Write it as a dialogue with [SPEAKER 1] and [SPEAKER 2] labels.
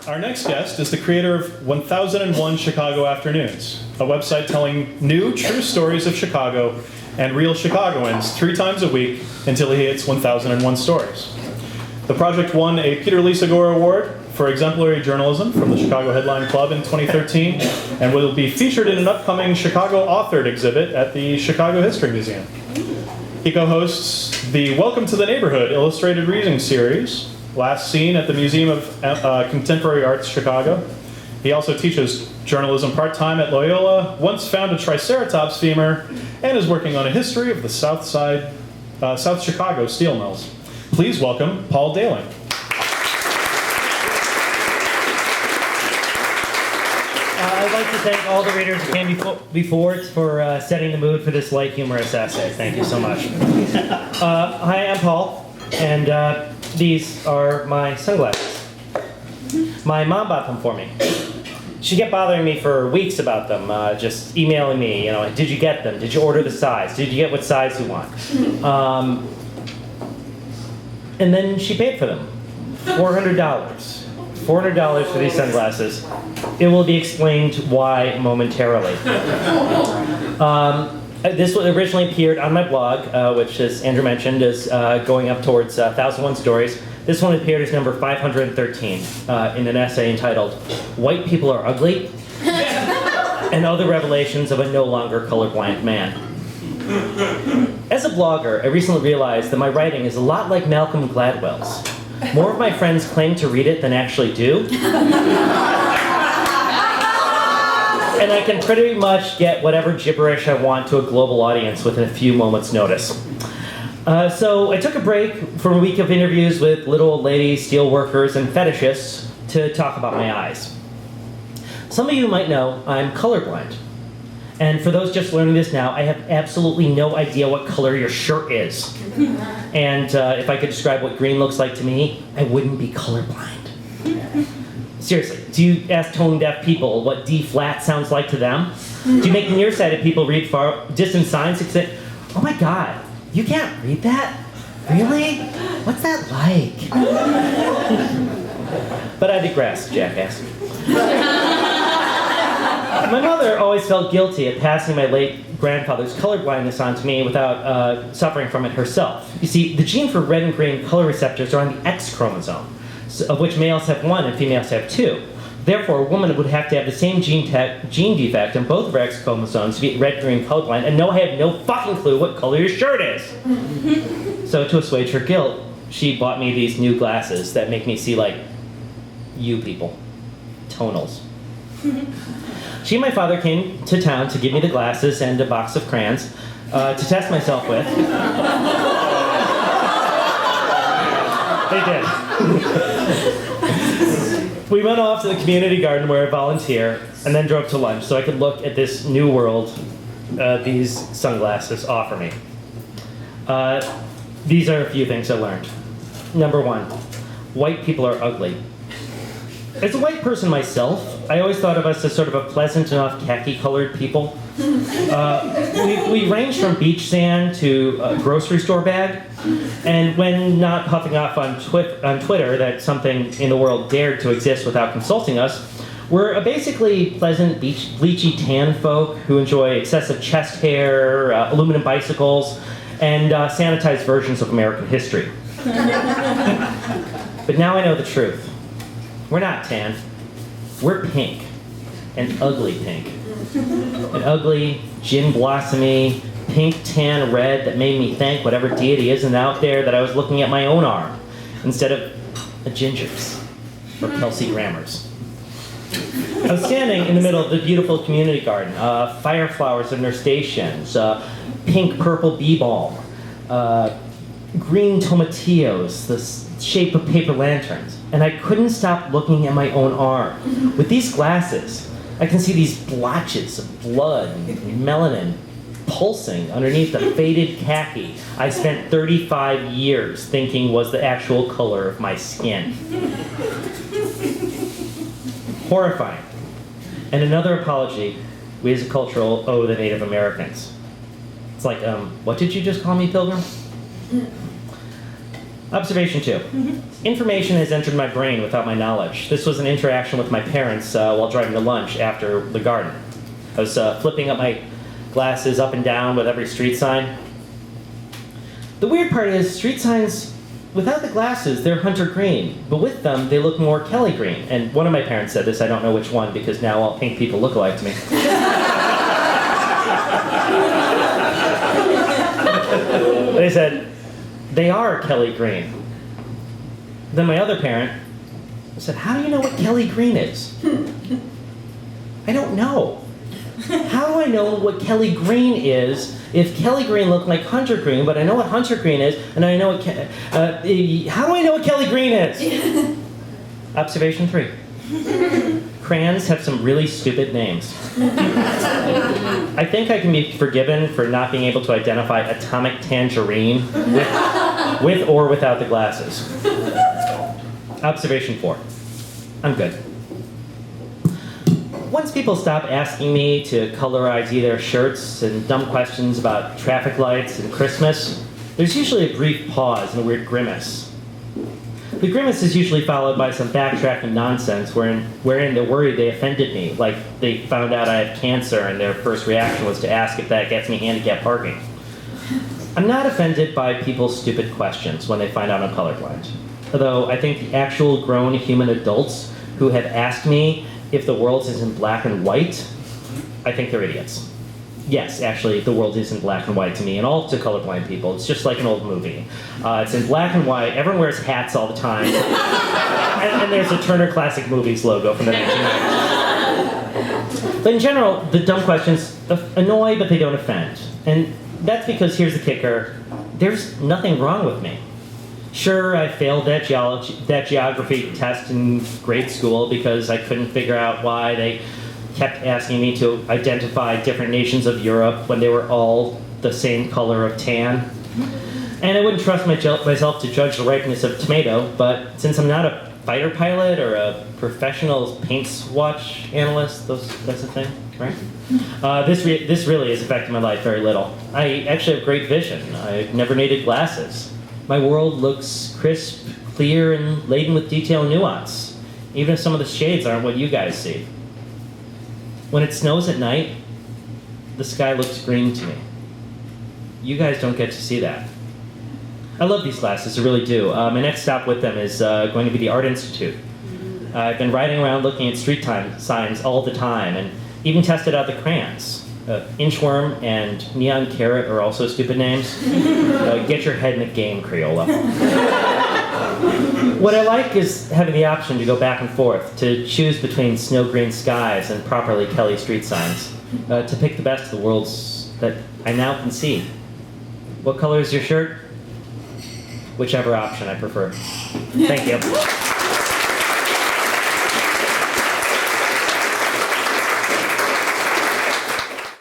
[SPEAKER 1] Our next guest is the creator of 1001 Chicago Afternoons, a website telling new, true stories of Chicago and real Chicagoans 3 times a week until he hits 1001 stories. The project won a Peter Lisa Gore Award for exemplary journalism from the Chicago Headline Club in 2013 and will be featured in an upcoming Chicago Authored exhibit at the Chicago History Museum. He co-hosts the Welcome to the Neighborhood illustrated reading series, last seen at the Museum of Contemporary Arts, Chicago. He also teaches journalism part-time at Loyola, once found a Triceratops femur, and is working on a history of the South Chicago steel mills. Please welcome Paul Dailing.
[SPEAKER 2] I'd like to thank all the readers who came before for setting the mood for this light, humorous essay. Thank you so much. Hi, I'm Paul, and these are my sunglasses. My mom bought them for me. She kept bothering me for weeks about them, just emailing me, did you get them? Did you order the size? Did you get what size you want? And then she paid for them. $400. $400 for these sunglasses. It will be explained why momentarily. This originally appeared on my blog, which, as Andrew mentioned, is going up towards 1001 Stories. This one appeared as number 513 in an essay entitled, "White People Are Ugly," and Other Revelations of a No Longer Colorblind Man. As a blogger, I recently realized that my writing is a lot like Malcolm Gladwell's. More of my friends claim to read it than actually do. And I can pretty much get whatever gibberish I want to a global audience within a few moments' notice. So I took a break from a week of interviews with little old ladies, steel workers, and fetishists to talk about my eyes. Some of you might know I'm colorblind. And for those just learning this now, I have absolutely no idea what color your shirt is. And if I could describe what green looks like to me, I wouldn't be colorblind. Seriously, do you ask tone-deaf people what D flat sounds like to them? Do you make nearsighted people read far distant signs and say, "Oh my God, you can't read that? Really? What's that like?" But I digress, jackass. My mother always felt guilty at passing my late grandfather's colorblindness on to me without suffering from it herself. You see, the gene for red and green color receptors are on the X chromosome, of which males have 1 and females have 2. Therefore, a woman would have to have the same gene defect in both of her X chromosomes to be red-green colorblind, and no, I have no fucking clue what color your shirt is. So to assuage her guilt, she bought me these new glasses that make me see like you people. Tonals. She and my father came to town to give me the glasses and a box of crayons to test myself with. They did. We went off to the community garden where I volunteer and then drove to lunch so I could look at this new world these sunglasses offer me. These are a few things I learned. Number 1, white people are ugly. As a white person myself, I always thought of us as sort of a pleasant enough khaki-colored people. We range from beach sand to a grocery store bag, and when not puffing off on Twitter that something in the world dared to exist without consulting us, we're a basically pleasant, bleachy tan folk who enjoy excessive chest hair, aluminum bicycles, and sanitized versions of American history. But now I know the truth. We're not tan. We're pink. An ugly pink. An ugly, gin blossomy, pink, tan, red that made me thank whatever deity isn't out there that I was looking at my own arm instead of a ginger's or Kelsey Grammer's. I was standing in the middle of the beautiful community garden, fire flowers in their stations, pink purple bee balm, green tomatillos, the shape of paper lanterns, and I couldn't stop looking at my own arm. With these glasses, I can see these blotches of blood and melanin pulsing underneath the faded khaki I spent 35 years thinking was the actual color of my skin. Horrifying. And another apology we as a culture owe the Native Americans. It's like, what did you just call me, Pilgrim? Observation 2. Information has entered my brain without my knowledge. This was an interaction with my parents while driving to lunch after the garden. I was flipping up my glasses up and down with every street sign. The weird part is, street signs, without the glasses, they're hunter green, but with them, they look more Kelly green. And one of my parents said this, I don't know which one, because now all pink people look alike to me. They said, they are Kelly green. Then my other parent said, how do you know what Kelly green is? I don't know. How do I know what Kelly green is if Kelly green looked like hunter green, but I know what hunter green is, and I know what how do I know what Kelly green is? Observation 3. Crayons have some really stupid names. I think I can be forgiven for not being able to identify atomic tangerine with or without the glasses. Observation 4. I'm good. Once people stop asking me to color ID their shirts and dumb questions about traffic lights and Christmas, there's usually a brief pause and a weird grimace. The grimace is usually followed by some backtracking nonsense wherein they're worried they offended me, like they found out I have cancer and their first reaction was to ask if that gets me handicap parking. I'm not offended by people's stupid questions when they find out I'm colorblind. Although I think the actual grown human adults who have asked me if the world is in black and white, I think they're idiots. Yes, actually, the world is in black and white to me, and all to colorblind people. It's just like an old movie. It's in black and white. Everyone wears hats all the time. and there's a Turner Classic Movies logo from the 1990s. But in general, the dumb questions annoy, but they don't offend. And that's because, here's the kicker, there's nothing wrong with me. Sure, I failed that geography test in grade school because I couldn't figure out why they kept asking me to identify different nations of Europe when they were all the same color of tan. And I wouldn't trust myself to judge the ripeness of tomato, but since I'm not a fighter pilot or a professional paint swatch analyst, that's a thing, right? This really has affected my life very little. I actually have great vision. I've never needed glasses. My world looks crisp, clear, and laden with detail and nuance, even if some of the shades aren't what you guys see. When it snows at night, the sky looks green to me. You guys don't get to see that. I love these glasses, I really do. My next stop with them is going to be the Art Institute. I've been riding around looking at street signs all the time, and even tested out the crayons. Inchworm and Neon Carrot are also stupid names. Get your head in the game, Crayola. What I like is having the option to go back and forth, to choose between snow green skies and properly Kelly street signs, to pick the best of the worlds that I now can see. What color is your shirt? Whichever option I prefer. Thank you.